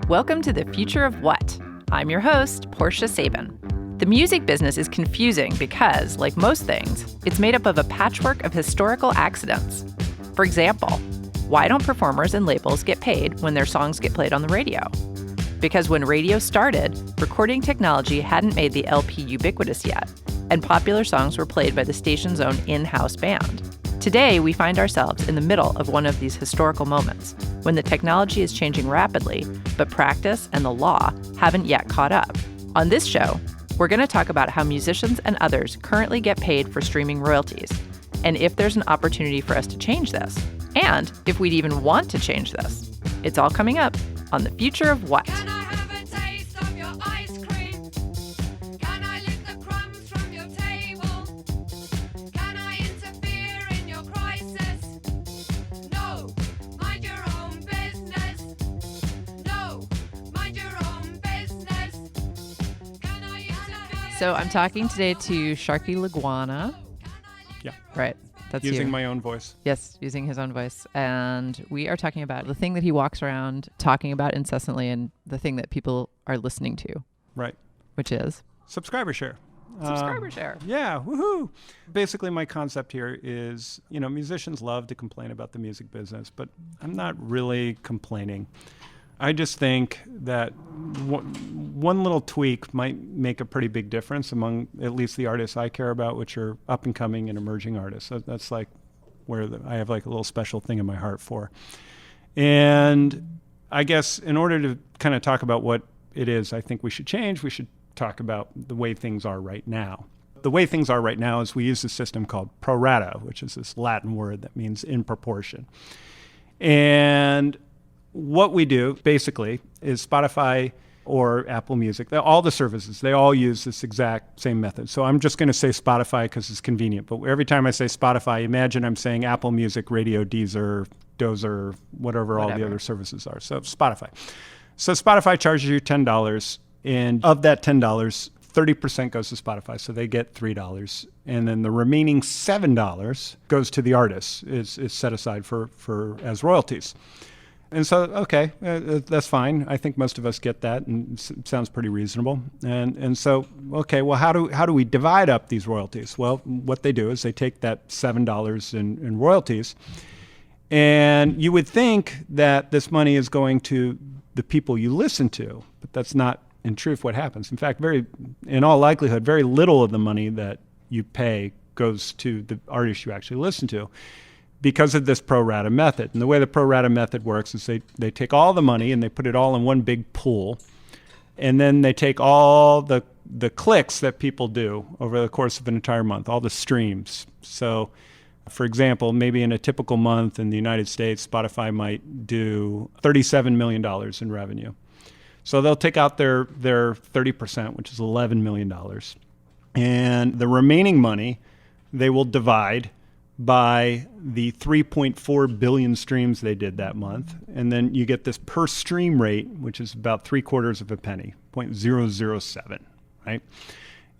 Welcome to the Future of What? I'm your host, Portia Sabin. The music business is confusing because, like most things, it's made up of a patchwork of historical accidents. For example, why don't performers and labels get paid when their songs get played on the radio? Because when radio started, recording technology hadn't made the LP ubiquitous yet, and popular songs were played by the station's own in-house band. Today, we find ourselves in the middle of one of these historical moments, when the technology is changing rapidly, but practice and the law haven't yet caught up. On this show, we're going to talk about how musicians and others currently get paid for streaming royalties, and if there's an opportunity for us to change this, and if we'd even want to change this. It's all coming up on The Future of What? Can I have a taste of your ice cream? Can I lick the crumbs from your table? Can I interfere in your crisis? No, mind your own business. No, mind your own business. Can I interfere? So I'm talking today to Sharky Laguana. Yeah. Right. That's Using you. my own voice. Yes, using his own voice. And we are talking about the thing that he walks around talking about incessantly and the thing that people are listening to, Right. which is Subscriber share. subscriber share. Yeah, woohoo. Basically, my concept here is, musicians love to complain about the music business, but I'm not really complaining. I just think that one little tweak might make a pretty big difference among at least the artists I care about, which are up and coming and emerging artists. That's like where I have like a little special thing in my heart for. And I guess in order to kind of talk about what it is I think we should change, we should talk about the way things are right now. The way things are right now is we use a system called pro rata, which is this Latin word that means in proportion. And what we do, basically, is Spotify or Apple Music, all the services, they all use this exact same method. So I'm just going to say Spotify because it's convenient. But every time I say Spotify, imagine I'm saying Apple Music, Radio, Deezer, Dozer, whatever all the other services are. So Spotify. So Spotify charges you $10. And of that $10, 30% goes to Spotify. So they get $3. And then the remaining $7 goes to the artists, is set aside for as royalties. And so, okay, that's fine. I think most of us get that, and it sounds pretty reasonable. And so, okay, well, how do we divide up these royalties? Well, what they do is they take that $7 in royalties, and you would think that this money is going to the people you listen to, but that's not, in truth, what happens. In fact, in all likelihood, very little of the money that you pay goes to the artists you actually listen to, because of this pro rata method. And the way the pro rata method works is they take all the money and they put it all in one big pool. And then they take all the clicks that people do over the course of an entire month, all the streams. So, for example, maybe in a typical month in the United States, Spotify might do $37 million in revenue. So they'll take out their 30%, which is $11 million. And the remaining money, they will divide by the 3.4 billion streams they did that month. And then you get this per stream rate, which is about 3/4 of a penny, 0.007, right?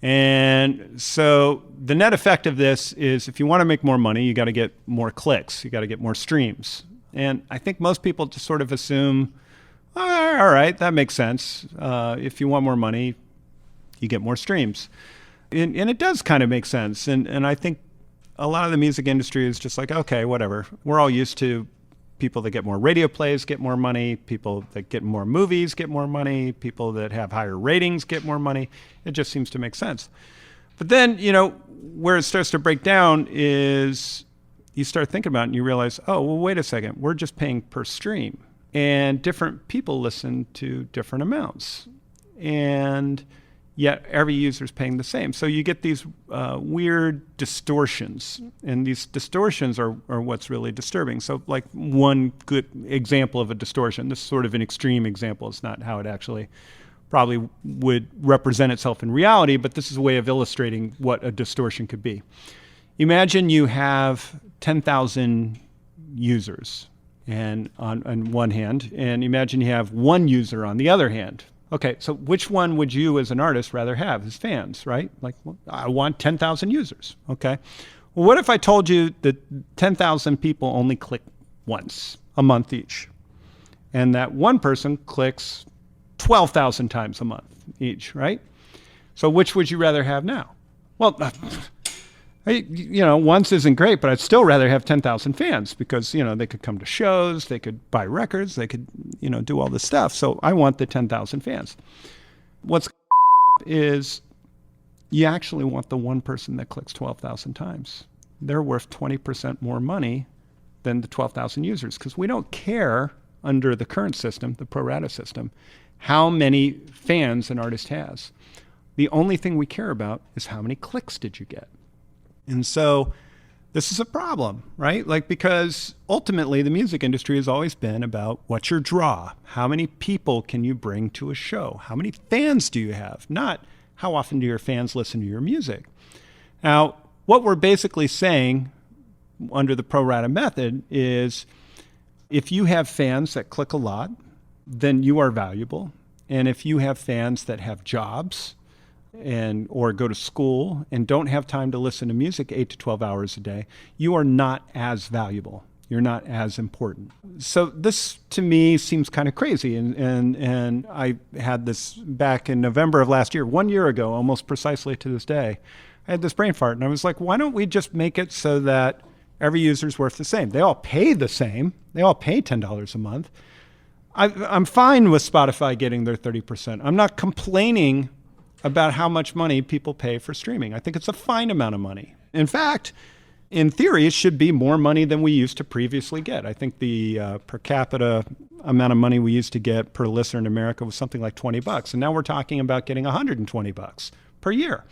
And so the net effect of this is if you want to make more money, you got to get more clicks, you got to get more streams. And I think most people just sort of assume, all right, that makes sense. If you want more money, you get more streams. And it does kind of make sense. And I think a lot of the music industry is just like, okay, whatever. We're all used to people that get more radio plays get more money, people that get more movies get more money, people that have higher ratings get more money. It just seems to make sense. But then, where it starts to break down is you start thinking about it and you realize, oh, well, wait a second. We're just paying per stream. And different people listen to different amounts. And yet every user is paying the same. So you get these weird distortions, and these distortions are what's really disturbing. So like one good example of a distortion, this is sort of an extreme example, it's not how it actually probably would represent itself in reality, but this is a way of illustrating what a distortion could be. Imagine you have 10,000 users and on one hand, and imagine you have one user on the other hand. Okay, so which one would you as an artist rather have as fans, right? Like, well, I want 10,000 users, okay? Well, what if I told you that 10,000 people only click once a month each, and that one person clicks 12,000 times a month each, right? So which would you rather have now? Well, once isn't great, but I'd still rather have 10,000 fans because, they could come to shows, they could buy records, they could, do all this stuff. So I want the 10,000 fans. What's is you actually want the one person that clicks 12,000 times. They're worth 20% more money than the 12,000 users because we don't care under the current system, the pro rata system, how many fans an artist has. The only thing we care about is how many clicks did you get. And so this is a problem, right? Because ultimately the music industry has always been about what's your draw? How many people can you bring to a show? How many fans do you have? Not how often do your fans listen to your music? Now, what we're basically saying under the pro rata method is if you have fans that click a lot, then you are valuable. And if you have fans that have jobs or go to school and don't have time to listen to music 8 to 12 hours a day, you are not as valuable. You're not as important. So this, to me, seems kind of crazy. And I had this back in November of last year, 1 year ago, almost precisely to this day. I had this brain fart, and I was like, why don't we just make it so that every user's worth the same? They all pay the same. They all pay $10 a month. I'm fine with Spotify getting their 30%. I'm not complaining about how much money people pay for streaming. I think it's a fine amount of money. In fact, in theory, it should be more money than we used to previously get. I think the per capita amount of money we used to get per listener in America was something like $20. And now we're talking about getting $120 per year.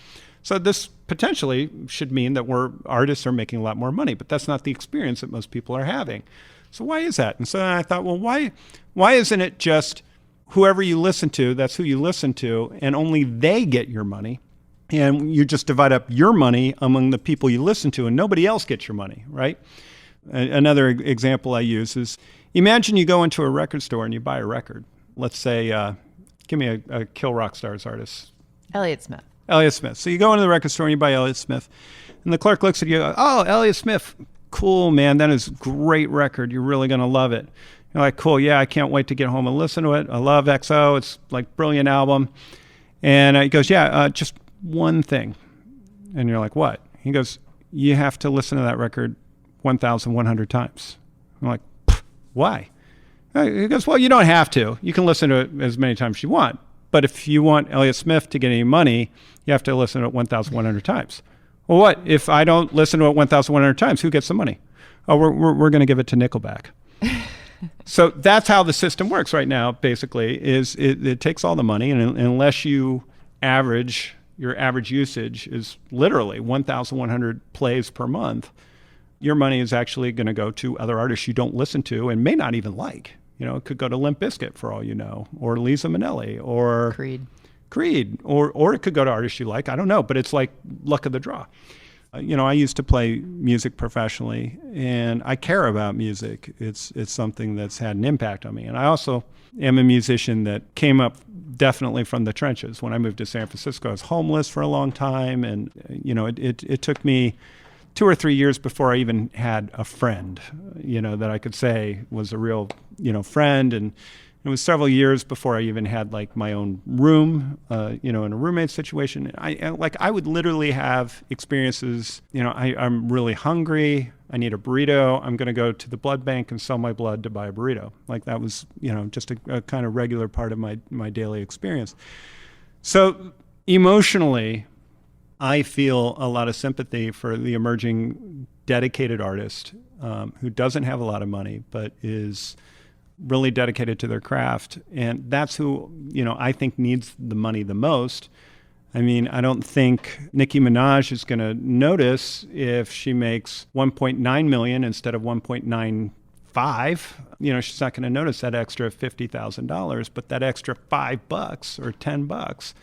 So this potentially should mean that artists are making a lot more money, but that's not the experience that most people are having. So why is that? And so I thought, well, why isn't it just whoever you listen to, that's who you listen to, and only they get your money, and you just divide up your money among the people you listen to, and nobody else gets your money, right? Another example I use is, imagine you go into a record store and you buy a record. Let's say, give me a Kill Rock Stars artist. Elliott Smith. Elliott Smith. So you go into the record store and you buy Elliott Smith, and the clerk looks at you and goes, oh, Elliott Smith, cool, man, that is a great record. You're really going to love it. You're like, cool, yeah, I can't wait to get home and listen to it. I love XO. It's like brilliant album. And he goes, yeah, just one thing. And you're like, what? He goes, you have to listen to that record 1,100 times. I'm like, why? He goes, well, you don't have to. You can listen to it as many times as you want. But if you want Elliott Smith to get any money, you have to listen to it 1,100 times. Well, what? If I don't listen to it 1,100 times, who gets the money? Oh, we're going to give it to Nickelback. So that's how the system works right now, basically, is it takes all the money, and unless your average usage is literally 1,100 plays per month, your money is actually going to go to other artists you don't listen to and may not even like. It could go to Limp Bizkit for all you know, or Lisa Minnelli, or Creed, or it could go to artists you like. I don't know, but it's like luck of the draw. I used to play music professionally, and I care about music. It's something that's had an impact on me. And I also am a musician that came up definitely from the trenches. When I moved to San Francisco, I was homeless for a long time, and it took me 2 or 3 years before I even had a friend, that I could say was a real, friend. And it was several years before I even had like my own room, in a roommate situation. I would literally have experiences, I'm really hungry. I need a burrito. I'm going to go to the blood bank and sell my blood to buy a burrito. Like that was, just a kind of regular part of my daily experience. So emotionally, I feel a lot of sympathy for the emerging dedicated artist who doesn't have a lot of money, but is really dedicated to their craft. And that's who, I think needs the money the most. I mean, I don't think Nicki Minaj is going to notice if she makes 1.9 million instead of 1.95. She's not going to notice that extra $50,000, but that extra $5 or $10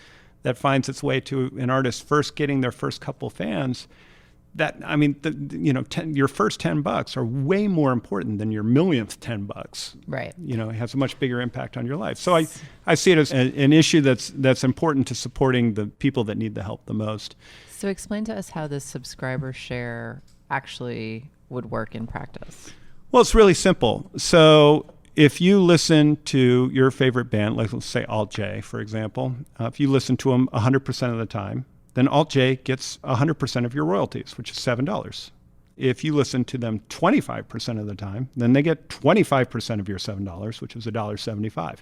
that finds its way to an artist first getting their first couple fans, your first $10 are way more important than your millionth $10. Right. It has a much bigger impact on your life. So I see it as an issue that's important to supporting the people that need the help the most. So explain to us how this subscriber share actually would work in practice. Well, it's really simple. So if you listen to your favorite band, like let's say Alt J, for example, if you listen to them 100% of the time, then Alt J gets 100% of your royalties, which is $7. If you listen to them 25% of the time, then they get 25% of your $7, which is $1.75.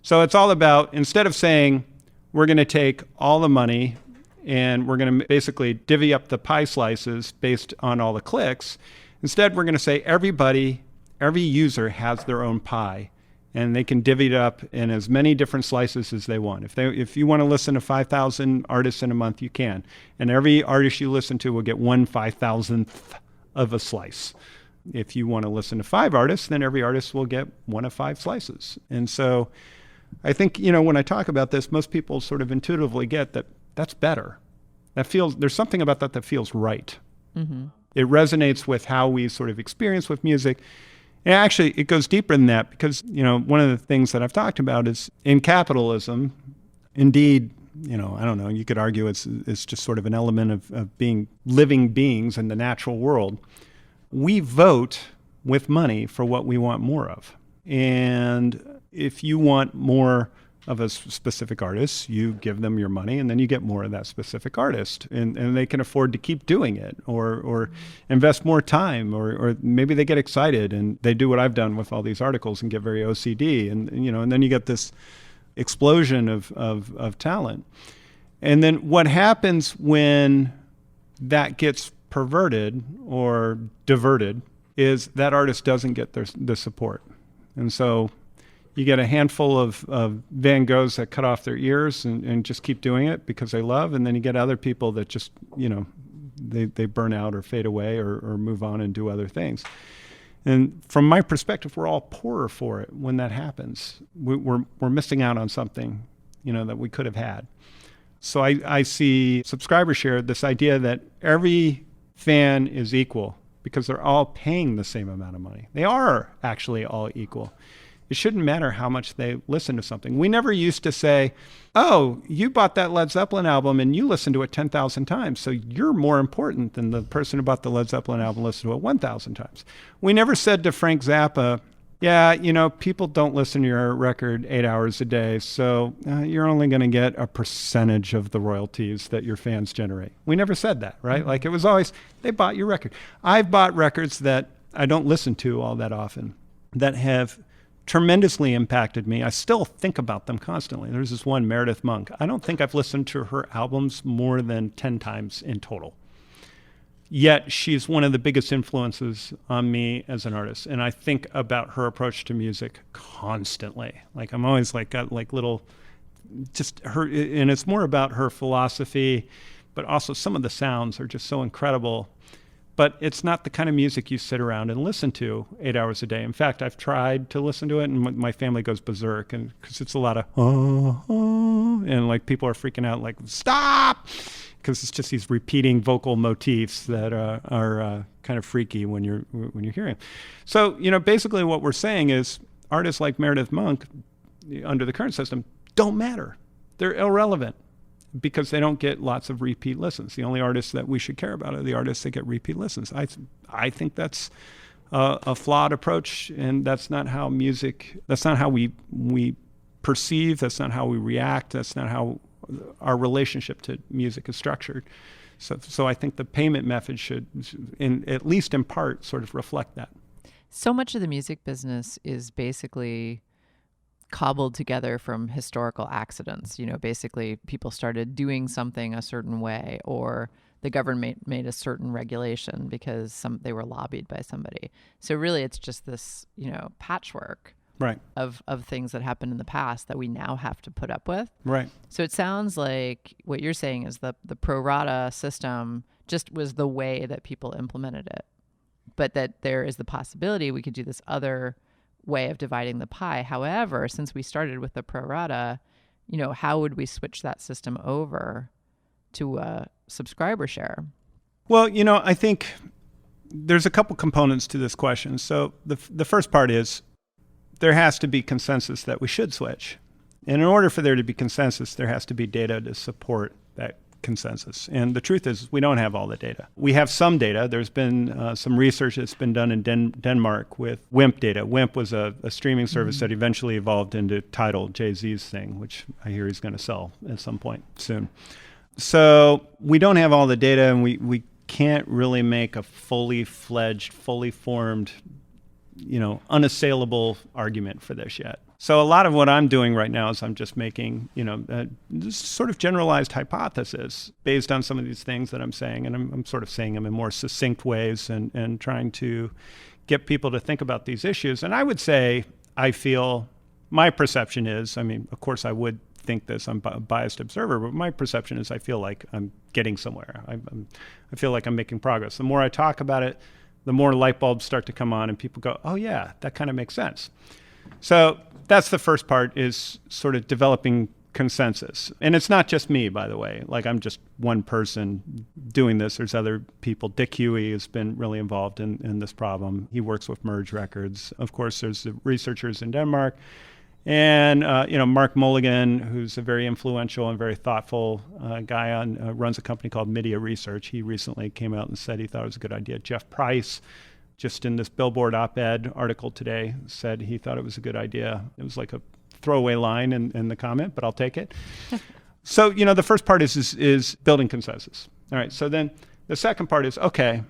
So it's all about, instead of saying, we're going to take all the money and we're going to basically divvy up the pie slices based on all the clicks, instead we're going to say every user has their own pie, and they can divvy it up in as many different slices as they want. If you want to listen to 5,000 artists in a month, you can. And every artist you listen to will get 1/5,000th of a slice. If you want to listen to 5 artists, then every artist will get 1 of 5 slices. And so I think, when I talk about this, most people sort of intuitively get that that's better. There's something about that feels right. Mm-hmm. It resonates with how we sort of experience with music. And actually, it goes deeper than that because, one of the things that I've talked about is in capitalism, indeed, I don't know, you could argue it's just sort of an element of being living beings in the natural world. We vote with money for what we want more of. And if you want more of a specific artist, you give them your money and then you get more of that specific artist, and they can afford to keep doing it or invest more time, or maybe they get excited and they do what I've done with all these articles and get very OCD, and then you get this explosion of talent. And then what happens when that gets perverted or diverted is that artist doesn't get the support. And so you get a handful of Van Goghs that cut off their ears and just keep doing it because they love, and then you get other people that just, they burn out or fade away or move on and do other things. And from my perspective, we're all poorer for it when that happens. We're missing out on something, that we could have had. So I see subscriber share, this idea that every fan is equal because they're all paying the same amount of money. They are actually all equal. It shouldn't matter how much they listen to something. We never used to say, oh, you bought that Led Zeppelin album and you listened to it 10,000 times, so you're more important than the person who bought the Led Zeppelin album and listened to it 1,000 times. We never said to Frank Zappa, yeah, people don't listen to your record 8 hours a day, so you're only going to get a percentage of the royalties that your fans generate. We never said that, right? Mm-hmm. Like it was always, they bought your record. I've bought records that I don't listen to all that often that have tremendously impacted me. I still think about them constantly. There's this one, Meredith Monk. I don't think I've listened to her albums more than 10 times in total. Yet she's one of the biggest influences on me as an artist. And I think about her approach to music constantly. Like I'm always got little, just her, and it's more about her philosophy, but also some of the sounds are just so incredible. But it's not the kind of music you sit around and listen to 8 hours a day. In fact, I've tried to listen to it, and my family goes berserk, and because it's a lot of and people are freaking out, like stop, because it's just these repeating vocal motifs that are kind of freaky when you're hearing. So basically, what we're saying is artists like Meredith Monk, under the current system, don't matter. They're irrelevant, because they don't get lots of repeat listens. The only artists that we should care about are the artists that get repeat listens. I think that's a flawed approach, and that's not how we perceive, that's not how we react, that's not how our relationship to music is structured. So I think the payment method should, at least in part, sort of reflect that. So much of the music business is basically cobbled together from historical accidents. Basically people started doing something a certain way, or the government made a certain regulation because they were lobbied by somebody. So really it's just this, patchwork right. of things that happened in the past that we now have to put up with. Right. So it sounds like what you're saying is the pro rata system just was the way that people implemented it, but that there is the possibility we could do this other way of dividing the pie. However, since we started with the pro rata, how would we switch that system over to a subscriber share? Well, I think there's a couple components to this question. So the first part is there has to be consensus that we should switch. And in order for there to be consensus, there has to be data to support that consensus. And the truth is, we don't have all the data. We have some data. There's been some research that's been done in Denmark with WIMP data. WIMP was a streaming service that eventually evolved into Tidal, Jay-Z's thing, which I hear he's going to sell at some point soon. So we don't have all the data, and we can't really make a fully fledged, fully formed, unassailable argument for this yet. So a lot of what I'm doing right now is I'm just making, this sort of generalized hypothesis based on some of these things that I'm saying, and I'm sort of saying them in more succinct ways and trying to get people to think about these issues. And I would say, I feel, my perception is, of course I would think this, I'm a biased observer, but my perception is I feel like I'm getting somewhere. I feel like I'm making progress. The more I talk about it, the more light bulbs start to come on and people go, oh yeah, that kind of makes sense. So that's the first part, is sort of developing consensus. And it's not just me, by the way. Like, I'm just one person doing this. There's other people. Dick Huey has been really involved in this problem. He works with Merge Records. Of course, there's the researchers in Denmark. And, Mark Mulligan, who's a very influential and very thoughtful guy runs a company called Media Research. He recently came out and said he thought it was a good idea. Jeff Price, just in this Billboard op-ed article today, said he thought it was a good idea. It was like a throwaway line in the comment, but I'll take it. So, the first part is building consensus. All right, so then the second part is, okay,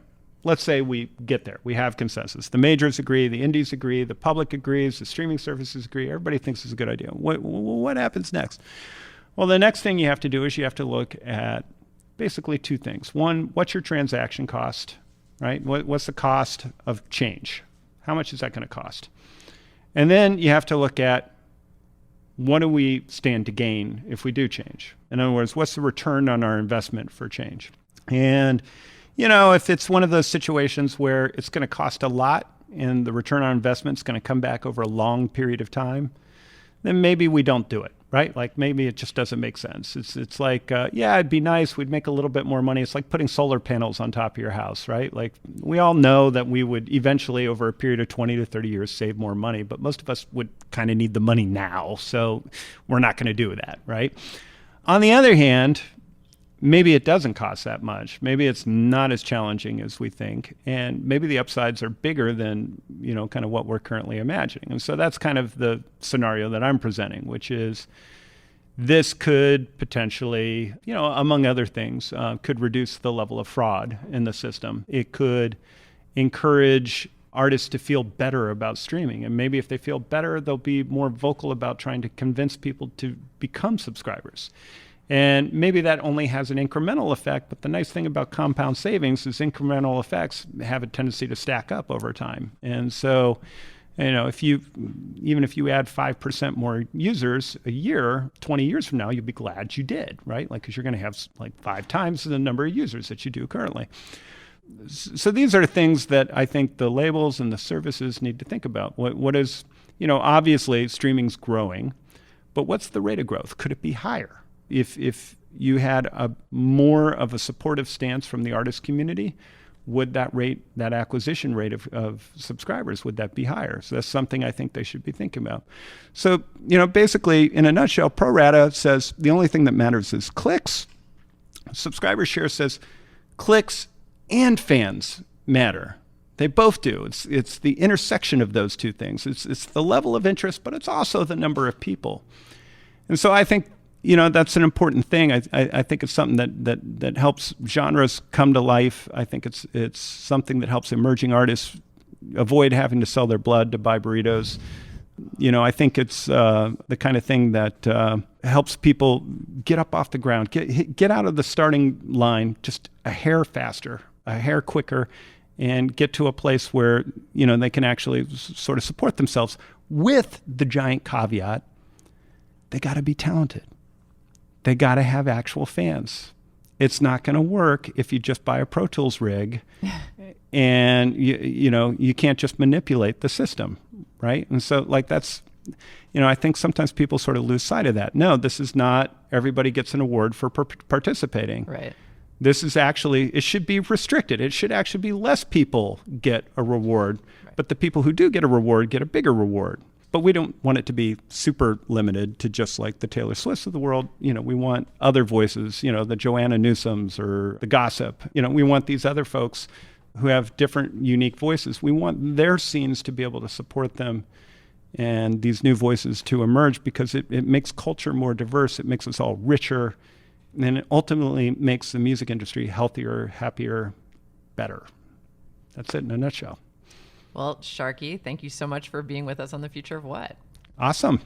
let's say we get there. We have consensus. The majors agree, the indies agree, the public agrees, the streaming services agree. Everybody thinks it's a good idea. What happens next? Well, the next thing you have to do is you have to look at basically two things. One, what's your transaction cost? Right? What's the cost of change? How much is that going to cost? And then you have to look at, what do we stand to gain if we do change? In other words, what's the return on our investment for change? And, if it's one of those situations where it's going to cost a lot and the return on investment is going to come back over a long period of time, then maybe we don't do it. Right? Like, maybe it just doesn't make sense. It's like, it'd be nice. We'd make a little bit more money. It's like putting solar panels on top of your house, right? Like, we all know that we would eventually, over a period of 20 to 30 years, save more money, but most of us would kind of need the money now. So we're not going to do that, right? On the other hand, maybe it doesn't cost that much. Maybe it's not as challenging as we think. And maybe the upsides are bigger than, kind of what we're currently imagining. And so that's kind of the scenario that I'm presenting, which is this could potentially, among other things, could reduce the level of fraud in the system. It could encourage artists to feel better about streaming. And maybe if they feel better, they'll be more vocal about trying to convince people to become subscribers. And maybe that only has an incremental effect, but the nice thing about compound savings is incremental effects have a tendency to stack up over time. And so, even if you add 5% more users a year, 20 years from now, you'll be glad you did, right? Like, because you're going to have like 5 times the number of users that you do currently. So these are things that I think the labels and the services need to think about. What is, obviously streaming's growing, but what's the rate of growth? Could it be higher? If you had more of a supportive stance from the artist community, would that acquisition rate of subscribers, would that be higher? So that's something I think they should be thinking about. So, basically, in a nutshell, pro rata says the only thing that matters is clicks. Subscriber share says clicks and fans matter. They both do. It's the intersection of those two things. It's the level of interest, but it's also the number of people. And so I think, that's an important thing. I think it's something that helps genres come to life. I think it's something that helps emerging artists avoid having to sell their blood to buy burritos. I think it's the kind of thing that helps people get up off the ground, get out of the starting line just a hair faster, a hair quicker, and get to a place where, they can actually sort of support themselves, with the giant caveat, they got to be talented. They got to have actual fans. It's not going to work if you just buy a Pro Tools rig and you can't just manipulate the system, right? And so that's, I think sometimes people sort of lose sight of that. No, this is not everybody gets an award for participating. Right. This is actually, it should be restricted. It should actually be less people get a reward, right. But the people who do get a reward get a bigger reward. But we don't want it to be super limited to just like the Taylor Swifts of the world. We want other voices, the Joanna Newsoms or the Gossip. We want these other folks who have different unique voices. We want their scenes to be able to support them and these new voices to emerge, because it makes culture more diverse. It makes us all richer. And it ultimately makes the music industry healthier, happier, better. That's it in a nutshell. Well, Sharky, thank you so much for being with us on The Future of What. Awesome.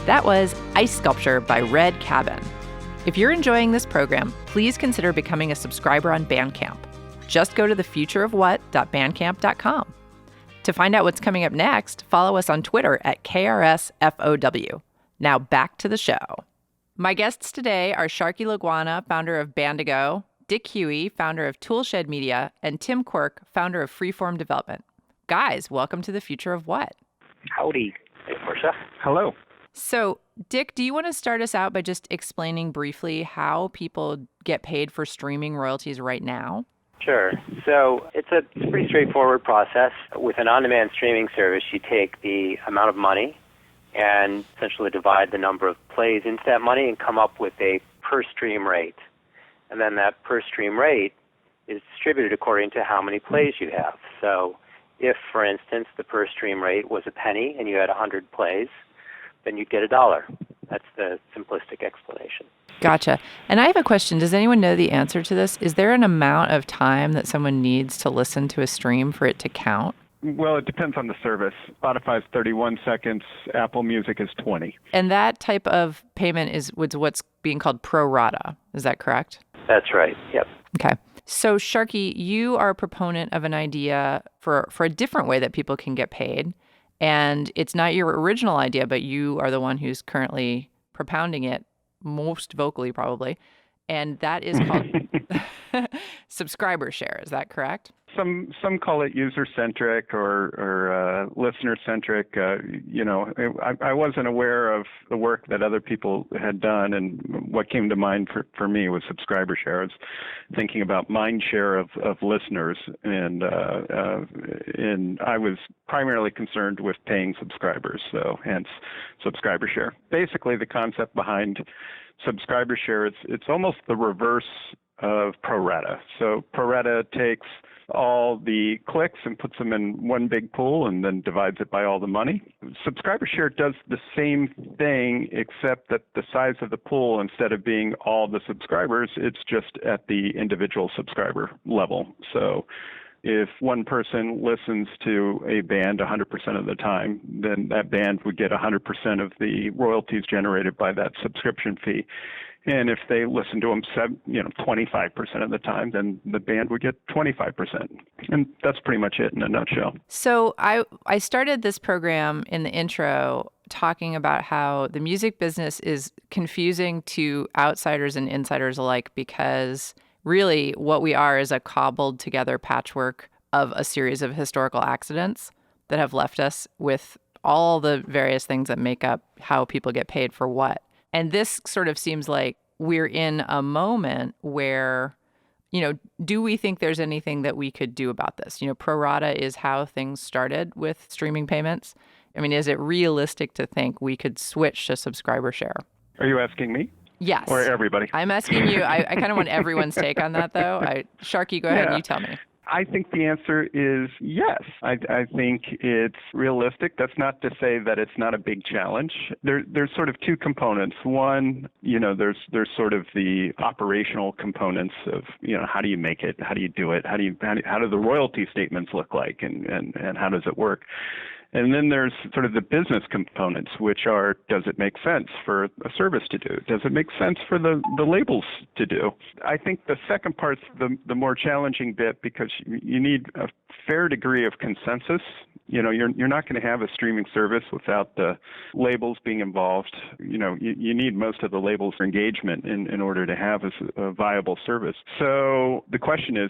That was Ice Sculpture by Red Cabin. If you're enjoying this program, please consider becoming a subscriber on Bandcamp. Just go to thefutureofwhat.bandcamp.com. To find out what's coming up next, follow us on Twitter at KRSFOW. Now back to the show. My guests today are Sharky Laguana, founder of Bandigo, Dick Huey, founder of Toolshed Media, and Tim Quirk, founder of Freeform Development. Guys, welcome to The Future of What? Howdy. Hey, Portia. Hello. So, Dick, do you want to start us out by just explaining briefly how people get paid for streaming royalties right now? Sure. So it's a pretty straightforward process. With an on-demand streaming service, you take the amount of money and essentially divide the number of plays into that money and come up with a per-stream rate. And then that per-stream rate is distributed according to how many plays you have. So if, for instance, the per-stream rate was a penny and you had 100 plays, then you'd get $1. That's the simplistic explanation. Gotcha. And I have a question. Does anyone know the answer to this? Is there an amount of time that someone needs to listen to a stream for it to count? Well, it depends on the service. Spotify's 31 seconds. Apple Music is 20. And that type of payment is what's being called pro rata. Is that correct? That's right. Yep. Okay. So, Sharky, you are a proponent of an idea for a different way that people can get paid. And it's not your original idea, but you are the one who's currently propounding it most vocally, probably. And that is called subscriber share. Is that correct? Some call it user-centric or listener-centric. I wasn't aware of the work that other people had done, and what came to mind for me was subscriber share. I was thinking about mind share of listeners, and I was primarily concerned with paying subscribers, so hence subscriber share. Basically, the concept behind subscriber share, it's almost the reverse of pro rata. So pro rata takes all the clicks and puts them in one big pool and then divides it by all the money. Subscriber share does the same thing, except that the size of the pool, instead of being all the subscribers, it's just at the individual subscriber level. So if one person listens to a band 100% of the time, then that band would get 100% of the royalties generated by that subscription fee. And if they listen to them 25% of the time, then the band would get 25%. And that's pretty much it in a nutshell. So I started this program in the intro talking about how the music business is confusing to outsiders and insiders alike, because really what we are is a cobbled together patchwork of a series of historical accidents that have left us with all the various things that make up how people get paid for what. And this sort of seems like we're in a moment where, do we think there's anything that we could do about this? Pro rata is how things started with streaming payments. I mean, is it realistic to think we could switch to subscriber share? Are you asking me? Yes. Or everybody? I'm asking you. I kind of want everyone's take on that, though. Sharky, go ahead and you tell me. I think the answer is yes. I think it's realistic. That's not to say that it's not a big challenge. There's sort of two components. One, there's sort of the operational components of, how do you make it? How do you do it? How do the royalty statements look like, and how does it work? And then there's sort of the business components, which are, does it make sense for a service to do? Does it make sense for the labels to do? I think the second part's the more challenging bit, because you need a fair degree of consensus. You're not going to have a streaming service without the labels being involved. You need most of the labels for engagement in order to have a viable service. So the question is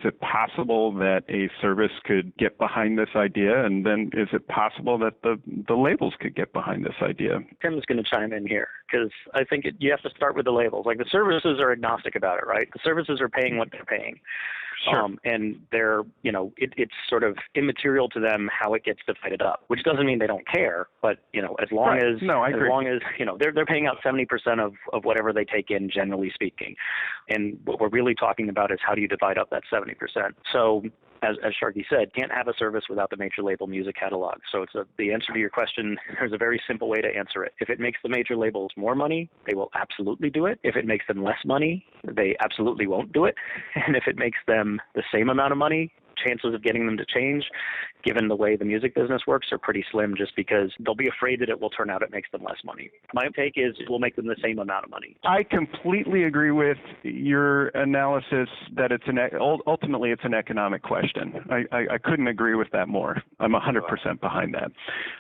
it possible that a service could get behind this idea? And then is it possible that the labels could get behind this idea? Tim's going to chime in here, because I think you have to start with the labels. Like, the services are agnostic about it, right? The services are paying what they're paying. Sure. And they're, it's sort of immaterial to them how it gets divided up, which doesn't mean they don't care. But, as long as, they're paying out 70% of whatever they take in, generally speaking. And what we're really talking about is how do you divide up that 70%? So, as Sharky said, can't have a service without the major label music catalog. So the answer to your question, there's a very simple way to answer it. If it makes the major labels more money, they will absolutely do it. If it makes them less money, they absolutely won't do it. And if it makes them the same amount of money, chances of getting them to change, given the way the music business works, are pretty slim, just because they'll be afraid that it will turn out it makes them less money. My take is it will make them the same amount of money. I completely agree with your analysis that ultimately it's an economic question. I couldn't agree with that more. I'm 100% behind that.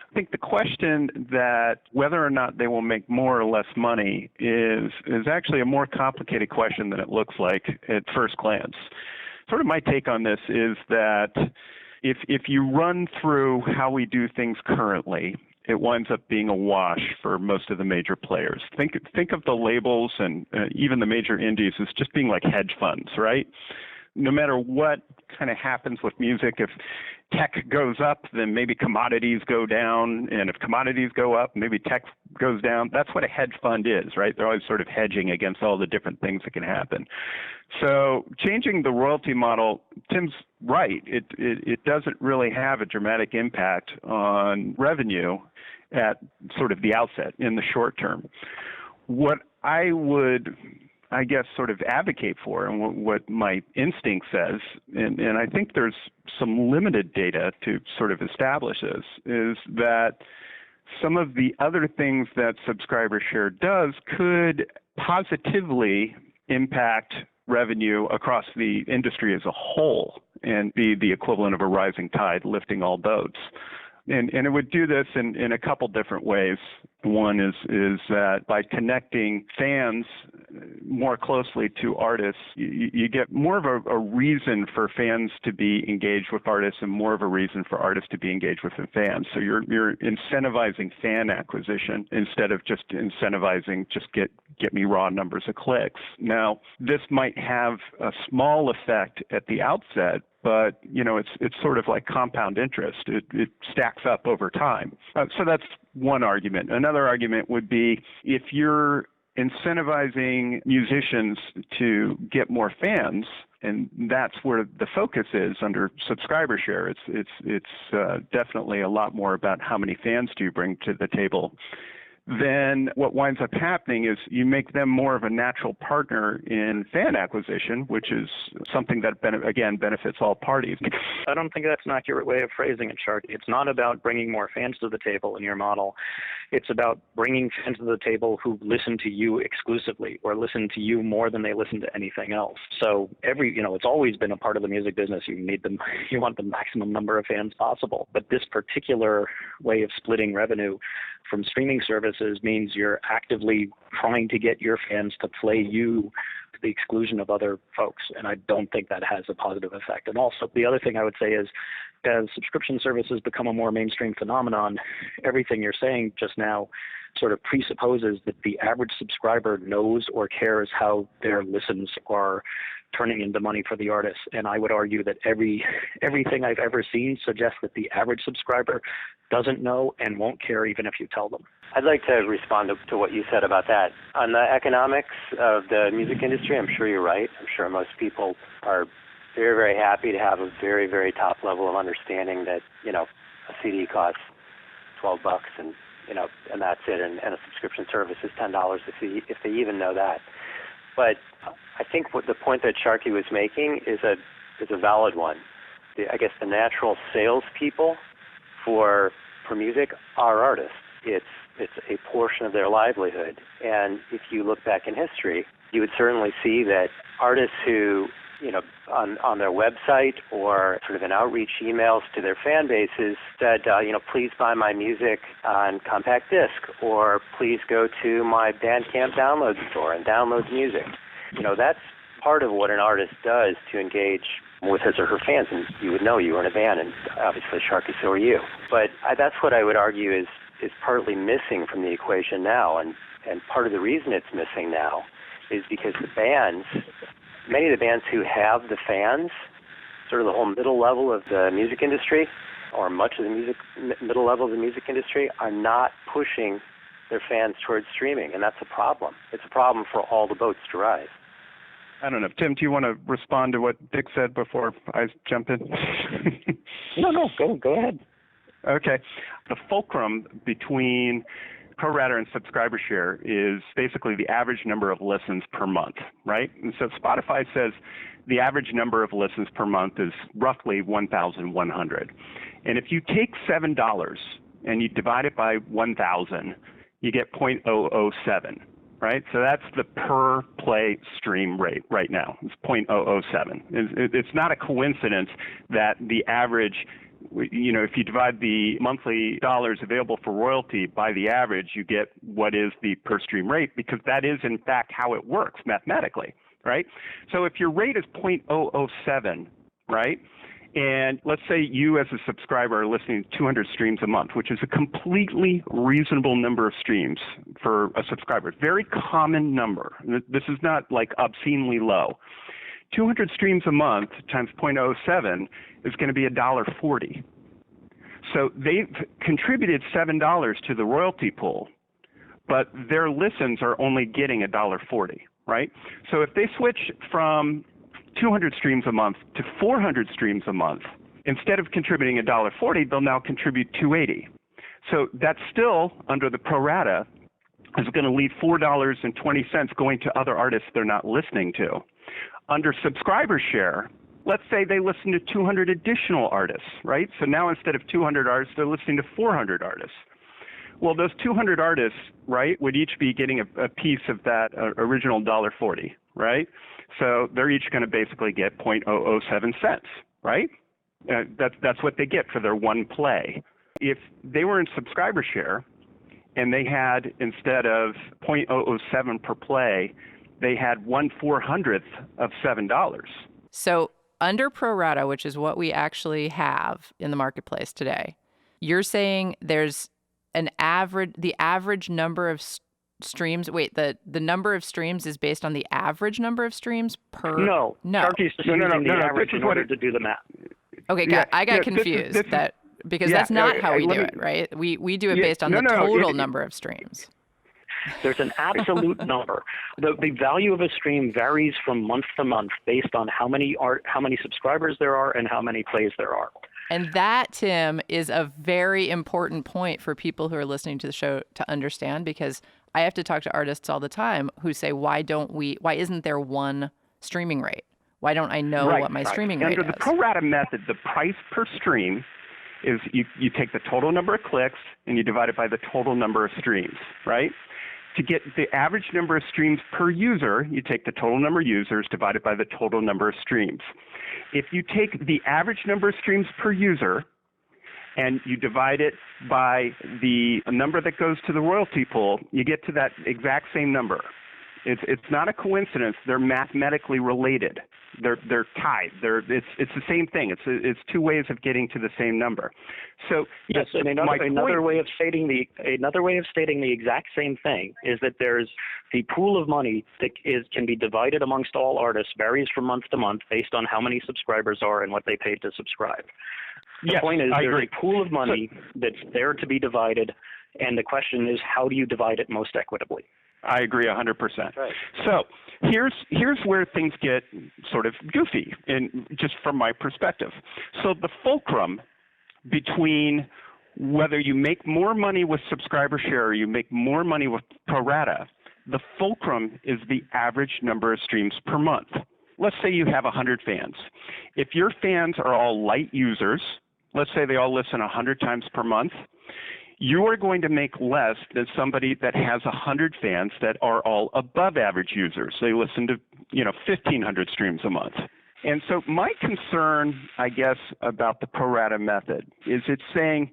I think the question that whether or not they will make more or less money is actually a more complicated question than it looks like at first glance. Sort of my take on this is that if you run through how we do things currently, it winds up being a wash for most of the major players. Think of the labels and even the major indies as just being like hedge funds, right? No matter what kind of happens with music, if tech goes up, then maybe commodities go down. And if commodities go up, maybe tech goes down. That's what a hedge fund is, right? They're always sort of hedging against all the different things that can happen. So changing the royalty model, Tim's right. It doesn't really have a dramatic impact on revenue at sort of the outset in the short term. What I would, I guess, sort of advocate for, and what my instinct says, and I think there's some limited data to sort of establish this, is that some of the other things that subscriber share does could positively impact revenue across the industry as a whole and be the equivalent of a rising tide lifting all boats. And it would do this in a couple different ways. One is that by connecting fans more closely to artists, you get more of a reason for fans to be engaged with artists and more of a reason for artists to be engaged with the fans. So you're incentivizing fan acquisition instead of just incentivizing just get me raw numbers of clicks. Now, this might have a small effect at the outset, but it's sort of like compound interest. It stacks up over time. So that's one argument. Another argument would be if you're incentivizing musicians to get more fans, and that's where the focus is under subscriber share. It's definitely a lot more about how many fans do you bring to the table. Then what winds up happening is you make them more of a natural partner in fan acquisition, which is something that, again, benefits all parties. I don't think that's an accurate way of phrasing it, Sharky. It's not about bringing more fans to the table in your model. It's about bringing fans to the table who listen to you exclusively or listen to you more than they listen to anything else. So it's always been a part of the music business. You want the maximum number of fans possible. But this particular way of splitting revenue from streaming services means you're actively trying to get your fans to play you to the exclusion of other folks. And I don't think that has a positive effect. And also, the other thing I would say is, as subscription services become a more mainstream phenomenon, everything you're saying just now sort of presupposes that the average subscriber knows or cares how their listens are turning into money for the artist. And I would argue that everything I've ever seen suggests that the average subscriber doesn't know and won't care even if you tell them. I'd like to respond to what you said about that. On the economics of the music industry, I'm sure you're right. I'm sure most people are very, very happy to have a very, very top level of understanding that, a CD costs $12 and, and that's it. And a subscription service is $10 if they even know that. But I think what the point that Sharky was making is a valid one. I guess the natural salespeople for music are artists. It's a portion of their livelihood. And if you look back in history, you would certainly see that artists who, on their website or sort of in outreach emails to their fan bases said, please buy my music on compact disc, or please go to my Bandcamp download store and download the music. That's part of what an artist does to engage with his or her fans. And you would know you were in a band, and obviously, Sharky, so are you. But that's what I would argue is partly missing from the equation now. And part of the reason it's missing now is because many of the bands who have the fans, sort of the whole middle level of the music industry, or much of the middle level of the music industry, are not pushing their fans towards streaming, and that's a problem. It's a problem for all the boats to rise. I don't know. Tim, do you want to respond to what Dick said before I jump in? No, go ahead. Okay. The fulcrum between pro rata and subscriber share is basically the average number of listens per month, right? And so Spotify says the average number of listens per month is roughly 1,100. And if you take $7 and you divide it by 1,000, you get 0.007, right? So that's the per play stream rate right now. It's 0.007. It's not a coincidence that the average, if you divide the monthly dollars available for royalty by the average, you get what is the per stream rate, because that is in fact how it works mathematically, right? So if your rate is 0.007, right? And let's say you as a subscriber are listening to 200 streams a month, which is a completely reasonable number of streams for a subscriber. Very common number. This is not like obscenely low. 200 streams a month times 0.07 is going to be $1.40. So they've contributed $7 to the royalty pool, but their listens are only getting $1.40, right? So if they switch from 200 streams a month to 400 streams a month, instead of contributing $1.40, they'll now contribute $2.80. So that's still, under the pro rata, is going to leave $4.20 going to other artists they're not listening to. Under subscriber share, let's say they listen to 200 additional artists, right? So now instead of 200 artists, they're listening to 400 artists. Well, those 200 artists, right, would each be getting a piece of that original $1.40, right? So they're each going to basically get 0.007 cents, right? That's what they get for their one play. If they were in subscriber share and they had, instead of 0.007 per play, they had 1/400th of $7. So under pro rata, which is what we actually have in the marketplace today, you're saying there's the average number of streams. Wait, the number of streams is based on the average number of streams per. No. Sharky's just using the average in order to do the math. Okay, I got confused because that's not how we do it, right? We do it based on the total number of streams. There's an absolute number. The value of a stream varies from month to month based on how many subscribers there are and how many plays there are. And that, Tim, is a very important point for people who are listening to the show to understand, because I have to talk to artists all the time who say, why isn't there one streaming rate? Why don't I know what my streaming rate is? Under the pro rata method, the price per stream is you take the total number of clicks and you divide it by the total number of streams, right? To get the average number of streams per user, you take the total number of users divided by the total number of streams. If you take the average number of streams per user and you divide it by the number that goes to the royalty pool, you get to that exact same number. It's not a coincidence. They're mathematically related. They're tied. It's the same thing. It's two ways of getting to the same number. So yes, and another way of stating the exact same thing is that there's the pool of money that can be divided amongst all artists, varies from month to month based on how many subscribers are and what they paid to subscribe. The point is there's a pool of money that's there to be divided, and the question is, how do you divide it most equitably? I agree 100%. Right. So here's where things get sort of goofy, just from my perspective. So the fulcrum between whether you make more money with subscriber share or you make more money with pro rata, the fulcrum is the average number of streams per month. Let's say you have 100 fans. If your fans are all light users, let's say they all listen 100 times per month, you are going to make less than somebody that has 100 fans that are all above average users. They listen to, 1,500 streams a month. And so my concern, I guess, about the pro rata method is it's saying,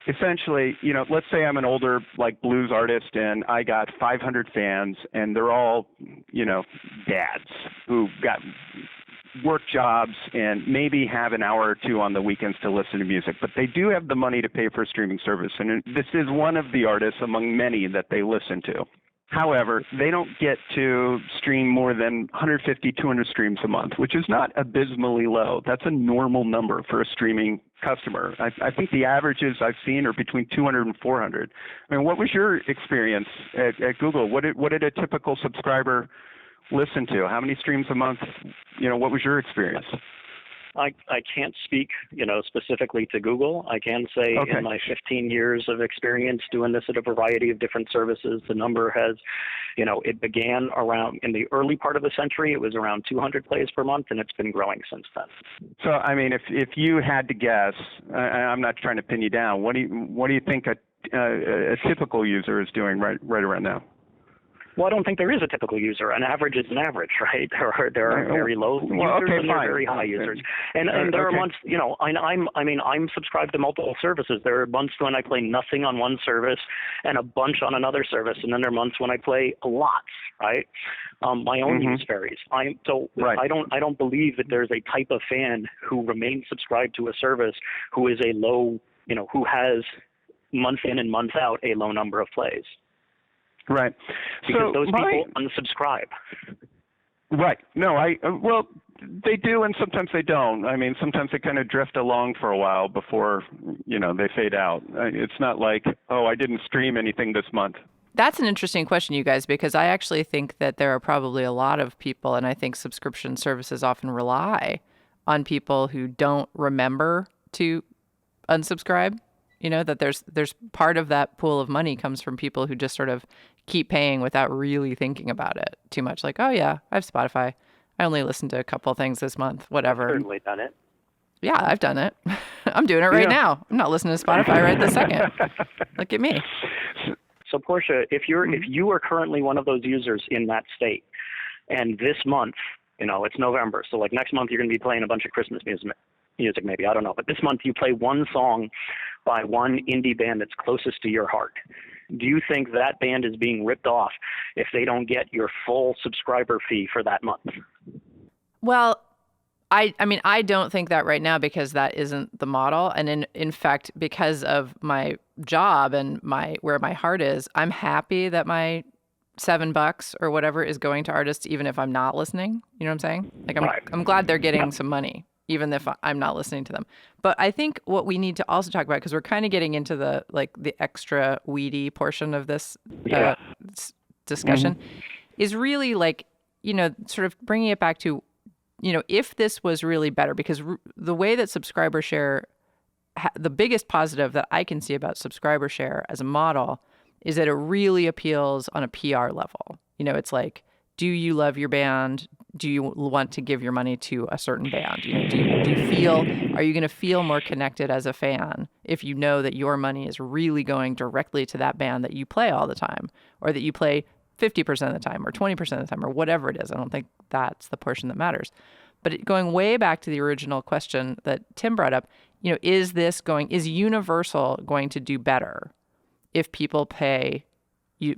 essentially, let's say I'm an older, blues artist and I got 500 fans and they're all, dads who got work jobs and maybe have an hour or two on the weekends to listen to music, but they do have the money to pay for a streaming service, and this is one of the artists among many that they listen to. However, they don't get to stream more than 150, 200 streams a month, which is not abysmally low. That's a normal number for a streaming customer. I think the averages I've seen are between 200 and 400. I mean, what was your experience at Google? What did a typical subscriber listen to? How many streams a month? What was your experience? I can't speak, specifically to Google. I can say in my 15 years of experience doing this at a variety of different services, the number has, it began around in the early part of the century. It was around 200 plays per month, and it's been growing since then. So, I mean, if you had to guess, I'm not trying to pin you down. What do you think a typical user is doing right around now? Well, I don't think there is a typical user. An average is an average, right? There are very low users and there are very high users. And there are months, I'm subscribed to multiple services. There are months when I play nothing on one service and a bunch on another service, and then there are months when I play lots, right? My own use varies. I don't believe that there's a type of fan who remains subscribed to a service who is a low, who has month in and month out a low number of plays. Right. Because those people unsubscribe. Right. No, well, they do, and sometimes they don't. I mean, sometimes they kind of drift along for a while before, they fade out. It's not like, I didn't stream anything this month. That's an interesting question, you guys, because I actually think that there are probably a lot of people, and I think subscription services often rely on people who don't remember to unsubscribe. You know, that there's part of that pool of money comes from people who just sort of keep paying without really thinking about it too much. Like, oh yeah, I have Spotify. I only listened to a couple things this month, whatever. I've certainly done it. Yeah, I've done it. I'm doing it right now. I'm not listening to Spotify right this second. Look at me. So Portia, if you are currently one of those users in that state, and this month, you know, it's November, so like next month you're going to be playing a bunch of Christmas music maybe, I don't know, but this month you play one song by one indie band that's closest to your heart. Do you think that band is being ripped off if they don't get your full subscriber fee for that month? Well, I mean, I don't think that right now because that isn't the model. And in fact, because of my job and where my heart is, I'm happy that my $7 or whatever is going to artists, even if I'm not listening. You know what I'm saying? Like, I'm glad they're getting some money, even if I'm not listening to them. But I think what we need to also talk about, because we're kind of getting into the extra weedy portion of this discussion, is really like, you know, sort of bringing it back to, you know, if this was really better, because the way that subscriber share, the biggest positive that I can see about subscriber share as a model is that it really appeals on a PR level. You know, it's like, do you love your band? Do you want to give your money to a certain band? You know, do you are you going to feel more connected as a fan if you know that your money is really going directly to that band that you play all the time, or that you play 50% of the time or 20% of the time or whatever it is? I don't think that's the portion that matters. But going way back to the original question that Tim brought up, you know, is Universal going to do better if people pay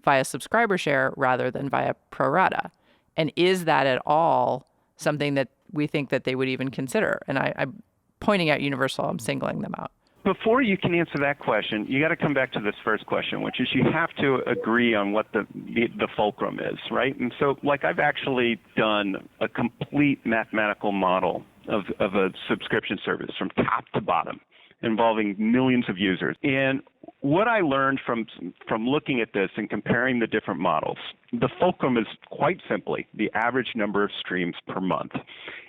via subscriber share rather than via pro rata? And is that at all something that we think that they would even consider? And I'm pointing out Universal, I'm singling them out. Before you can answer that question, you got to come back to this first question, which is you have to agree on what the fulcrum is, right? And so, like, I've actually done a complete mathematical model of a subscription service from top to bottom, involving millions of users. And what I learned from looking at this and comparing the different models, the fulcrum is quite simply the average number of streams per month.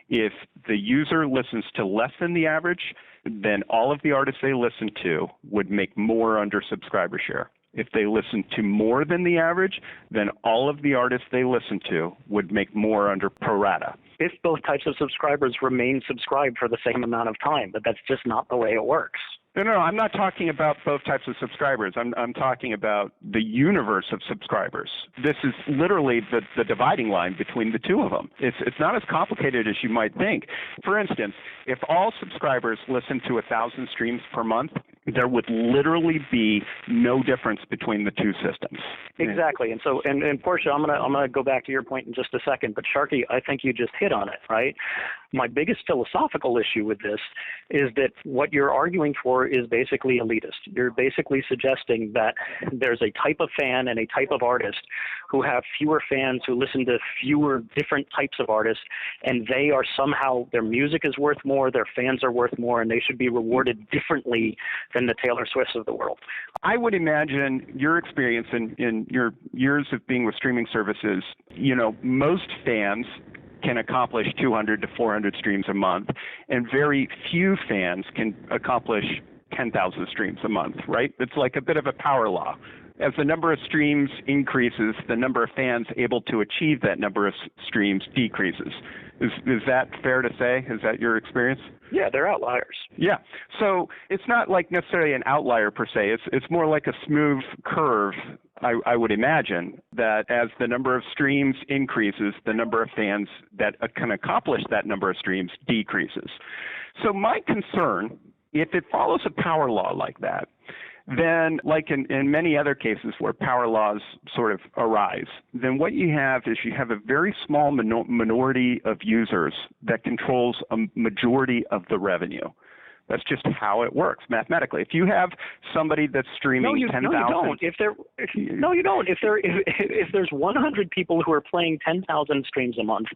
If the user listens to less than the average, then all of the artists they listen to would make more under subscriber share. If they listen to more than the average, then all of the artists they listen to would make more under pro rata. If both types of subscribers remain subscribed for the same amount of time, but that's just not the way it works. No, I'm not talking about both types of subscribers. I'm talking about the universe of subscribers. This is literally the dividing line between the two of them. It's not as complicated as you might think. For instance, if all subscribers listen to 1,000 streams per month, there would literally be no difference between the two systems. Exactly. And so, and Portia, I'm gonna go back to your point in just a second. But Sharky, I think you just hit on it, right? My biggest philosophical issue with this is that what you're arguing for is basically elitist. You're basically suggesting that there's a type of fan and a type of artist who have fewer fans, who listen to fewer different types of artists, and they are somehow, their music is worth more, their fans are worth more, and they should be rewarded differently than the Taylor Swifts of the world. I would imagine your experience in your years of being with streaming services, you know, most fans can accomplish 200 to 400 streams a month, and very few fans can accomplish 10,000 streams a month, right? It's like a bit of a power law. As the number of streams increases, the number of fans able to achieve that number of streams decreases. Is that fair to say? Is that your experience? Yeah, they're outliers. Yeah. So it's not like necessarily an outlier per se. It's more like a smooth curve, I would imagine, that as the number of streams increases, the number of fans that can accomplish that number of streams decreases. So my concern, if it follows a power law like that, then like in many other cases where power laws sort of arise, then what you have is you have a very small minority of users that controls a majority of the revenue. That's just how it works mathematically. If you have somebody that's streaming 10,000, no, you don't. If there's 100 people who are playing 10,000 streams a month,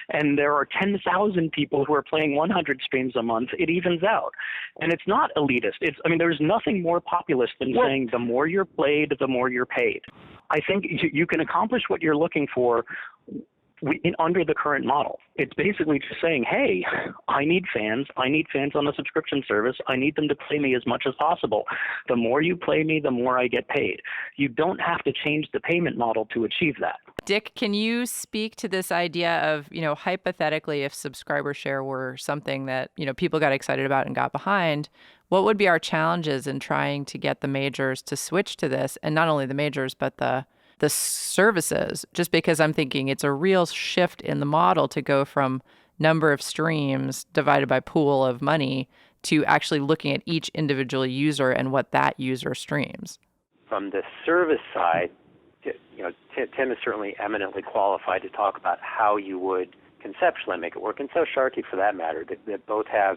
and there are 10,000 people who are playing 100 streams a month, it evens out. And it's not elitist. There's nothing more populist than saying the more you're played, the more you're paid. I think you can accomplish what you're looking for under the current model. It's basically just saying, hey, I need fans. I need fans on the subscription service. I need them to play me as much as possible. The more you play me, the more I get paid. You don't have to change the payment model to achieve that. Dick, can you speak to this idea of, hypothetically, if subscriber share were something that, people got excited about and got behind, what would be our challenges in trying to get the majors to switch to this? And not only the majors, but the services, just because I'm thinking it's a real shift in the model to go from number of streams divided by pool of money to actually looking at each individual user and what that user streams. From the service side, Tim is certainly eminently qualified to talk about how you would conceptually make it work, and so Sharky for that matter, that both have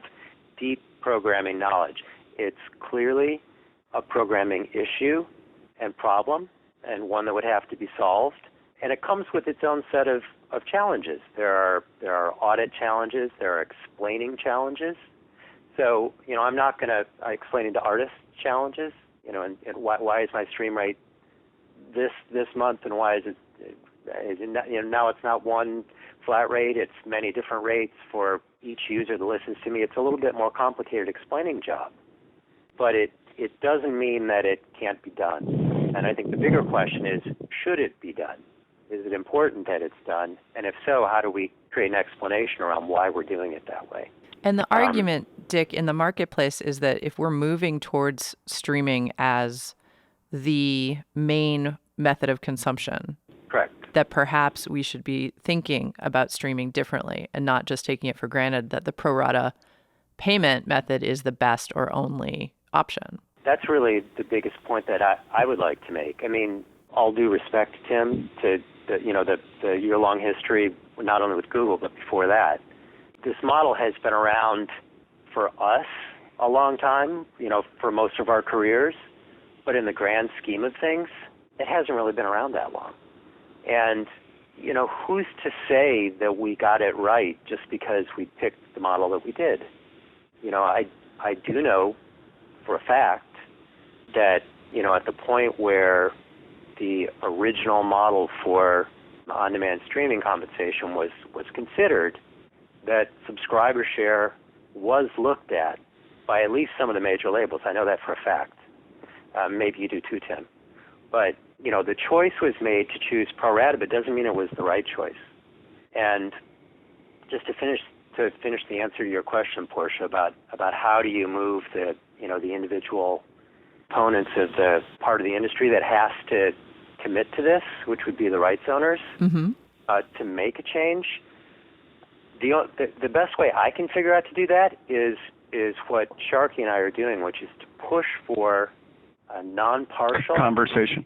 deep programming knowledge. It's clearly a programming issue and problem, and one that would have to be solved. And it comes with its own set of challenges. There are audit challenges. There are explaining challenges. So, I'm not going to explaining to artists challenges, and why is my stream rate this month, and why is it not, now it's not one flat rate, it's many different rates for each user that listens to me. It's a little bit more complicated explaining job. But it doesn't mean that it can't be done. And I think the bigger question is, should it be done? Is it important that it's done? And if so, how do we create an explanation around why we're doing it that way? And the argument, Dick, in the marketplace is that if we're moving towards streaming as the main method of consumption, correct, that perhaps we should be thinking about streaming differently and not just taking it for granted that the pro rata payment method is the best or only option. That's really the biggest point that I would like to make. I mean, all due respect, Tim, to the year-long history, not only with Google, but before that. This model has been around for us a long time, for most of our careers, but in the grand scheme of things, it hasn't really been around that long. And, who's to say that we got it right just because we picked the model that we did? I do know for a fact that, at the point where the original model for on-demand streaming compensation was considered, that subscriber share was looked at by at least some of the major labels. I know that for a fact. Maybe you do too, Tim. But, the choice was made to choose pro rata, but doesn't mean it was the right choice. And just to finish the answer to your question, Portia, about how do you move the individual components of the part of the industry that has to commit to this, which would be the rights owners, to make a change. The best way I can figure out to do that is what Sharky and I are doing, which is to push for a non-partial conversation.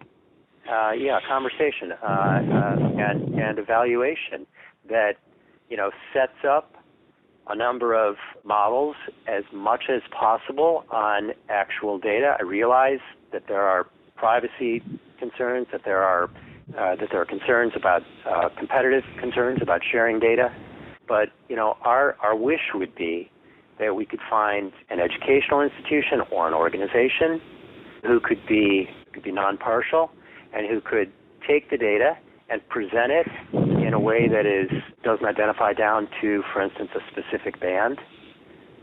Conversation and evaluation that sets up a number of models as much as possible on actual data. I realize that there are privacy concerns, that there are concerns about competitive concerns about sharing data, but our wish would be that we could find an educational institution or an organization who could be non-partial and who could take the data and present it in a way that doesn't identify down to, for instance, a specific band,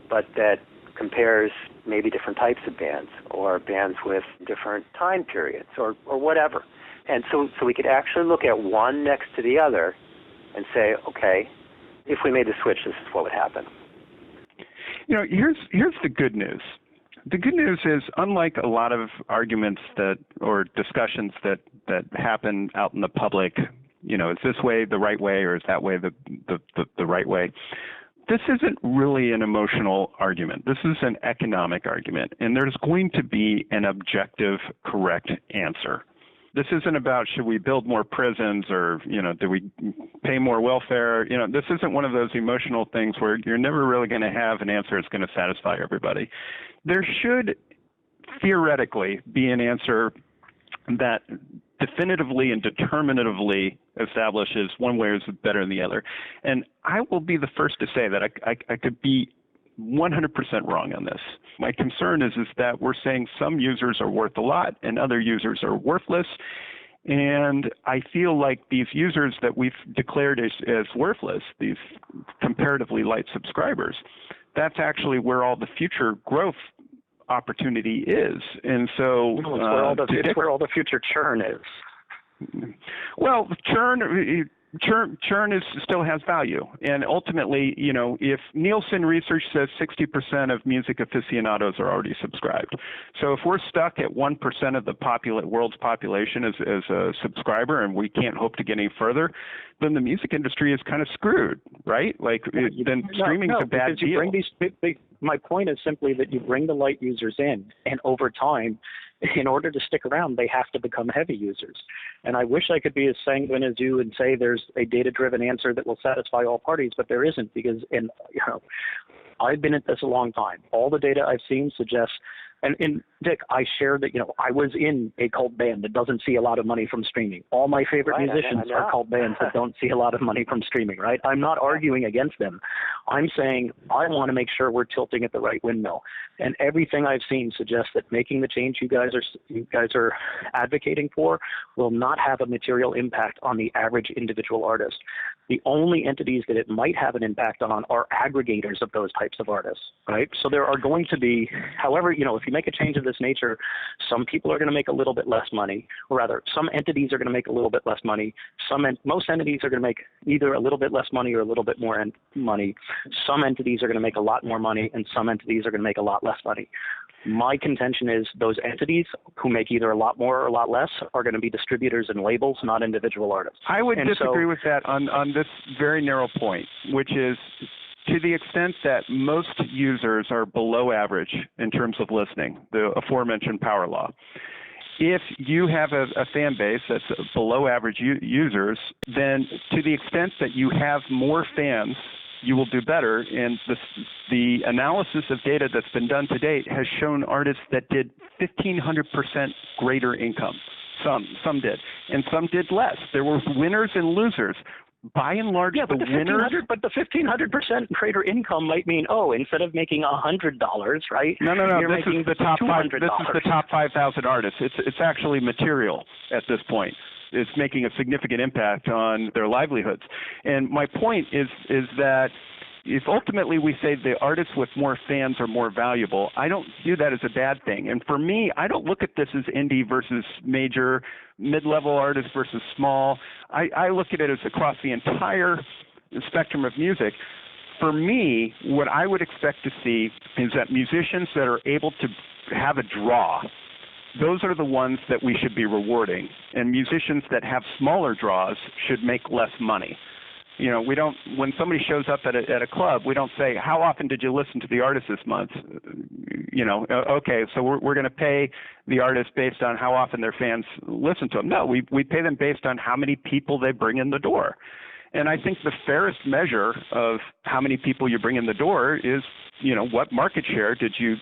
but that compares maybe different types of bands or bands with different time periods or whatever. And so we could actually look at one next to the other and say, okay, if we made the switch, this is what would happen. Here's the good news. The good news is, unlike a lot of arguments or discussions that happen out in the public, is this way the right way or is that way the right way? This isn't really an emotional argument. This is an economic argument, and there's going to be an objective, correct answer. This isn't about should we build more prisons or, do we pay more welfare? This isn't one of those emotional things where you're never really going to have an answer that's going to satisfy everybody. There should theoretically be an answer that definitively and determinatively establishes one way is better than the other. And I will be the first to say that I could be 100% wrong on this. My concern is that we're saying some users are worth a lot and other users are worthless. And I feel like these users that we've declared as worthless, these comparatively light subscribers, that's actually where all the future growth opportunity is. And so it's where all the future churn is. Well, churn still has value. And ultimately, if Nielsen research says 60% of music aficionados are already subscribed. So if we're stuck at 1% of the world's population as a subscriber and we can't hope to get any further, then the music industry is kind of screwed, right? Then streaming's a bad deal. My point is simply that you bring the light users in, and over time, in order to stick around, they have to become heavy users. And I wish I could be as sanguine as you and say there's a data-driven answer that will satisfy all parties, but there isn't, because I've been at this a long time. All the data I've seen suggests, and Dick, I share that, I was in a cult band that doesn't see a lot of money from streaming. All my favorite musicians are cult bands that don't see a lot of money from streaming, right? I'm not arguing against them. I'm saying I want to make sure we're tilting at the right windmill. And everything I've seen suggests that making the change you guys are advocating for will not have a material impact on the average individual artist. The only entities that it might have an impact on are aggregators of those types of artists, right? So there are going to be, however, if you make a change of this nature, some people are going to make a little bit less money, or rather, some entities are going to make a little bit less money. Most entities are going to make either a little bit less money or a little bit more money. Some entities are going to make a lot more money, and some entities are going to make a lot less money. My contention is those entities who make either a lot more or a lot less are going to be distributors and labels, not individual artists. I would disagree with that on this very narrow point, which is to the extent that most users are below average in terms of listening, the aforementioned power law. If you have a fan base that's below average users, then to the extent that you have more fans, you will do better. And the analysis of data that's been done to date has shown artists that did 1,500% greater income. Some did, and some did less. There were winners and losers. By and large, the winners. But the 1,500% greater income might mean, instead of making $100, right? No. This is the top $200. This is the top 5,000 artists. It's actually material at this point. It's making a significant impact on their livelihoods. And my point is that if ultimately we say the artists with more fans are more valuable, I don't view that as a bad thing. And for me, I don't look at this as indie versus major, mid-level artists versus small. I look at it as across the entire spectrum of music. For me, what I would expect to see is that musicians that are able to have a draw, those are the ones that we should be rewarding. And musicians that have smaller draws should make less money. We don't, when somebody shows up at a club, we don't say, how often did you listen to the artist this month? Okay, so we're going to pay the artist based on how often their fans listen to them. No, we pay them based on how many people they bring in the door. And I think the fairest measure of how many people you bring in the door is, what market share did you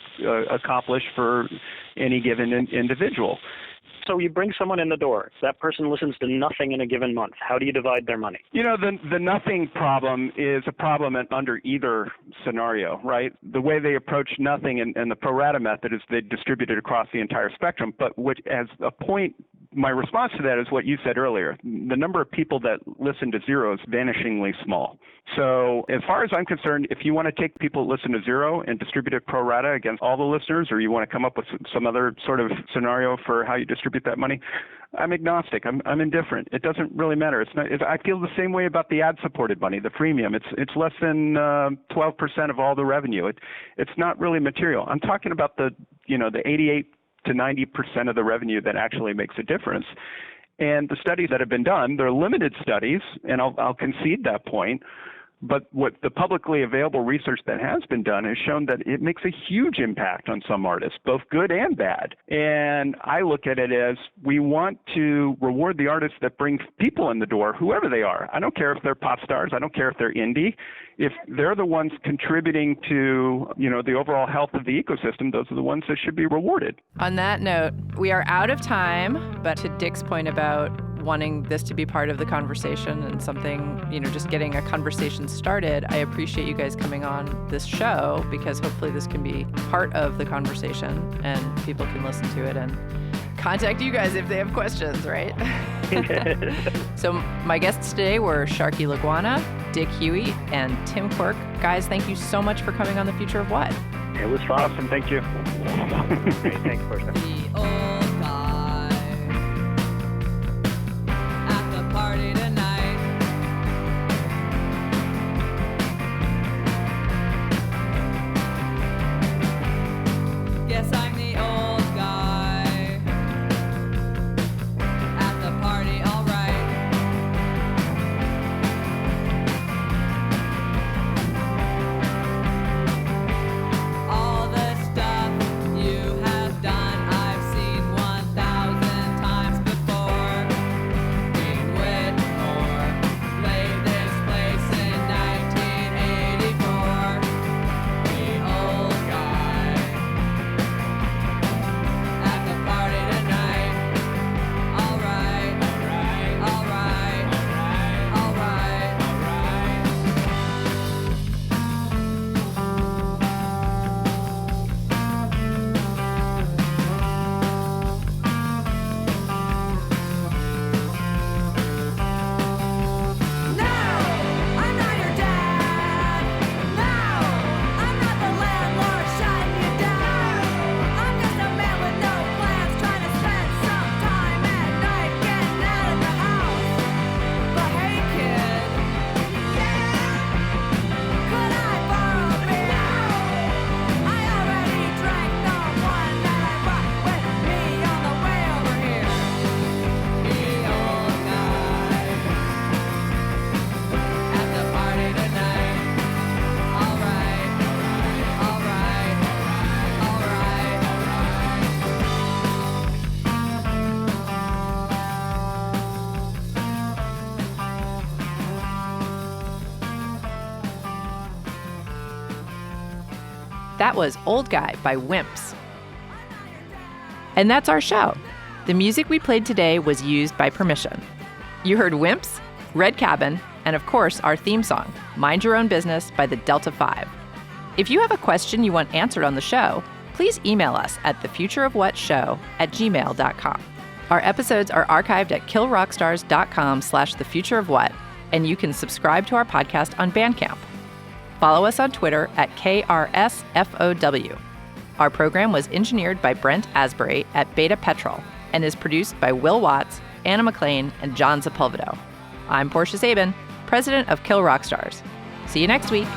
accomplish for any given individual? So you bring someone in the door. That person listens to nothing in a given month. How do you divide their money? The nothing problem is a problem under either scenario, right? The way they approach nothing and the pro rata method is they distribute it across the entire spectrum. But as a point, my response to that is what you said earlier. The number of people that listen to zero is vanishingly small. So as far as I'm concerned, if you want to take people that listen to zero and distribute it pro rata against all the listeners, or you want to come up with some other sort of scenario for how you distribute that money, I'm agnostic. I'm indifferent. It doesn't really matter. I feel the same way about the ad-supported money, the freemium. It's less than 12% of all the revenue. It's not really material. I'm talking about the 88 to 90% of the revenue that actually makes a difference. And the studies that have been done, they're limited studies, and I'll concede that point. But what the publicly available research that has been done has shown that it makes a huge impact on some artists, both good and bad. And I look at it as we want to reward the artists that bring people in the door, whoever they are. I don't care if they're pop stars. I don't care if they're indie. If they're the ones contributing to, the overall health of the ecosystem, those are the ones that should be rewarded. On that note, we are out of time, but to Dick's point about wanting this to be part of the conversation and something, just getting a conversation started, I appreciate you guys coming on this show because hopefully this can be part of the conversation and people can listen to it and contact you guys if they have questions, right? So my guests today were Sharky Laguana, Dick Huey, and Tim Quirk. Guys, thank you so much for coming on The Future of What? It was fun. Awesome. Thank you. Great. Thanks, Portia. The old guy at the party tonight. Yes, I'm the old guy at the party, all right. All the stuff you have done, I've seen 1,000 times before. Dean Whitmore played this place in 1984. The old guy at the party tonight. All right, all right, all right, all right, all right. No, I'm not your dad. No, I'm not the landlord shutting you down. I'm just a man with no plans trying to spend some time at night getting out of the house. But hey, kid, could I borrow a beer? I already drank the one that I brought with me on the way over here. The old guy at the party tonight. All right, all right, all right, all right. That was Old Guy by Wimps. And that's our show. The music we played today was used by permission. You heard Wimps, Red Cabin, and of course our theme song, Mind Your Own Business by the Delta 5. If you have a question you want answered on the show, please email us at thefutureofwhat@gmail.com. Our episodes are archived at killrockstars.com/thefutureofwhat, and you can subscribe to our podcast on Bandcamp. Follow us on Twitter at KRSFOW. Our program was engineered by Brent Asbury at Beta Petrol and is produced by Will Watts, Anna McLean, and John Sepulvedo. I'm Portia Sabin, president of Kill Rock Stars. See you next week.